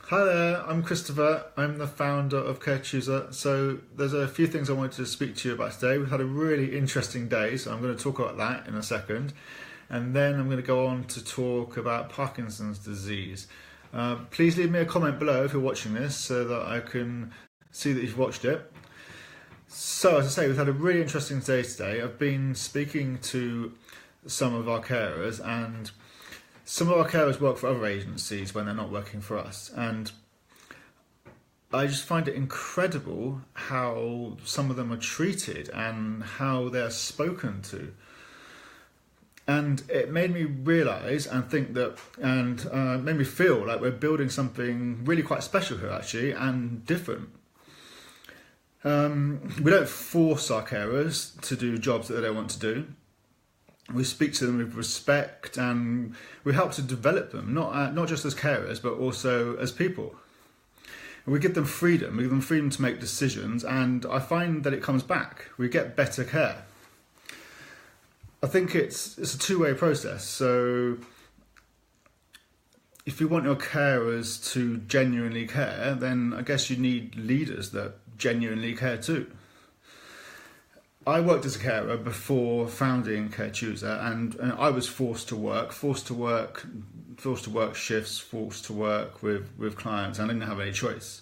Hi there, I'm Christopher. I'm the founder of CareChooser. So there's a few things I wanted to speak to you about today. We've had a really interesting day, so I'm going to talk about that in a second. And then I'm going to go on to talk about Parkinson's disease. Please leave me a comment below if you're watching this so that I can see that you've watched it. So as I say, we've had a really interesting day today. I've been speaking to some of our carers, and some of our carers work for other agencies when they're not working for us, and I just find it incredible how some of them are treated and how they're spoken to. And it made me realise and think that, and made me feel like we're building something really quite special here actually, and different. We don't force our carers to do jobs that they don't want to do. We speak to them with respect, and we help to develop them, not just as carers, but also as people. And we give them freedom. We give them freedom to make decisions, and I find that it comes back. We get better care. I think it's a two-way process. So if you want your carers to genuinely care, then I guess you need leaders that genuinely care too. I worked as a carer before founding CareChooser, and I was forced to work shifts, forced to work with clients. I didn't have any choice.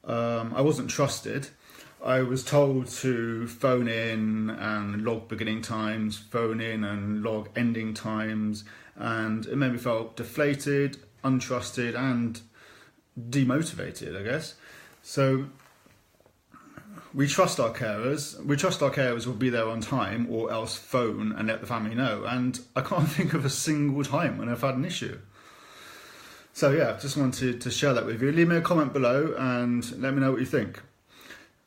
I wasn't trusted. I was told to phone in and log beginning times, phone in and log ending times, and it made me feel deflated, untrusted, and demotivated, I guess. So we trust our carers. We trust our carers will be there on time, or else phone and let the family know. And I can't think of a single time when I've had an issue. So yeah, just wanted to share that with you. Leave me a comment below and let me know what you think.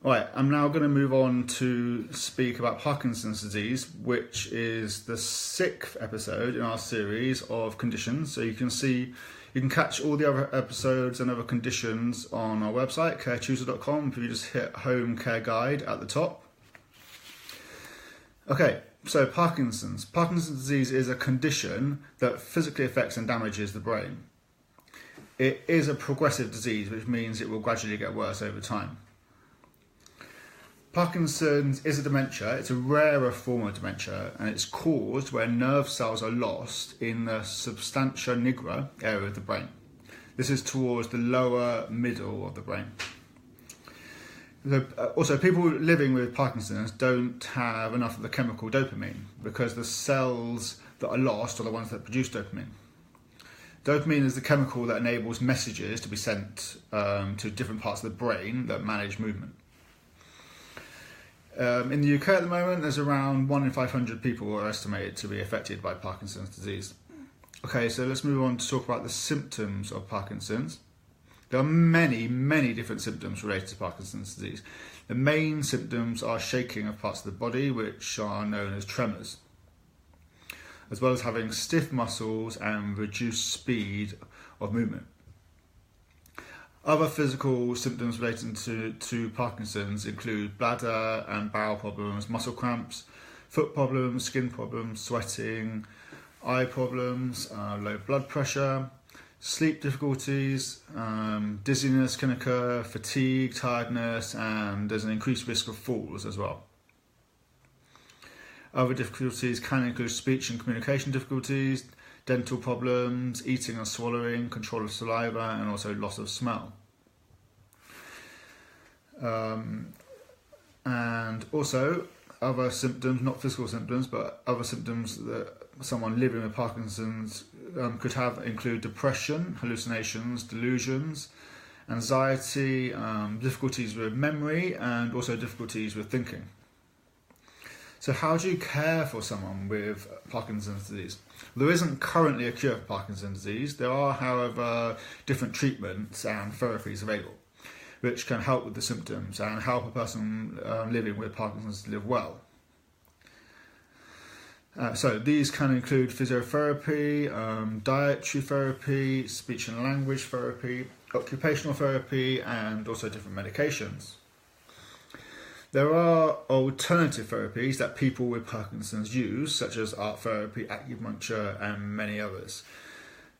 Right, I'm now going to move on to speak about Parkinson's disease, which is the 6th episode in our series of conditions. So you can catch all the other episodes and other conditions on our website, carechooser.com, if you just hit Home Care Guide at the top. Okay, so Parkinson's. Parkinson's disease is a condition that physically affects and damages the brain. It is a progressive disease, which means it will gradually get worse over time. Parkinson's is a dementia. It's a rarer form of dementia, and it's caused when nerve cells are lost in the substantia nigra area of the brain. This is towards the lower middle of the brain. Also, people living with Parkinson's don't have enough of the chemical dopamine, because the cells that are lost are the ones that produce dopamine. Dopamine is the chemical that enables messages to be sent to different parts of the brain that manage movement. In the UK at the moment, there's around 1 in 500 people who are estimated to be affected by Parkinson's disease. Okay, so let's move on to talk about the symptoms of Parkinson's. There are many, many different symptoms related to Parkinson's disease. The main symptoms are shaking of parts of the body, which are known as tremors, as well as having stiff muscles and reduced speed of movement. Other physical symptoms relating to Parkinson's include bladder and bowel problems, muscle cramps, foot problems, skin problems, sweating, eye problems, low blood pressure, sleep difficulties, dizziness can occur, fatigue, tiredness, and there's an increased risk of falls as well. Other difficulties can include speech and communication difficulties, dental problems, eating and swallowing, control of saliva, and also loss of smell. And also other symptoms, not physical symptoms, but other symptoms that someone living with Parkinson's could have include depression, hallucinations, delusions, anxiety, difficulties with memory, and also difficulties with thinking. So how do you care for someone with Parkinson's disease? There isn't currently a cure for Parkinson's disease. There are, however, different treatments and therapies available, which can help with the symptoms and help a person living with Parkinson's to live well. So these can include physiotherapy, dietary therapy, speech and language therapy, occupational therapy, and also different medications. There are alternative therapies that people with Parkinson's use, such as art therapy, acupuncture, and many others.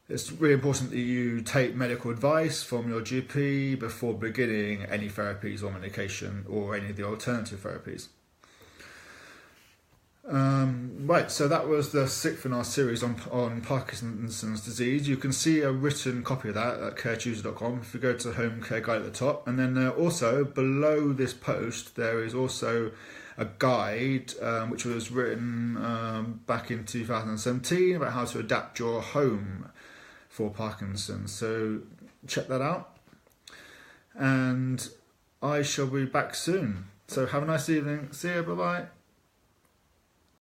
It's really important that you take medical advice from your GP before beginning any therapies or medication or any of the alternative therapies. Right, so that was the 6th in our series on Parkinson's disease. You can see a written copy of that at caretuesday.com if you go to the home care guide at the top. And then also below this post there is also a guide which was written back in 2017 about how to adapt your home for Parkinson's. So check that out. And I shall be back soon. So have a nice evening. See you, bye bye.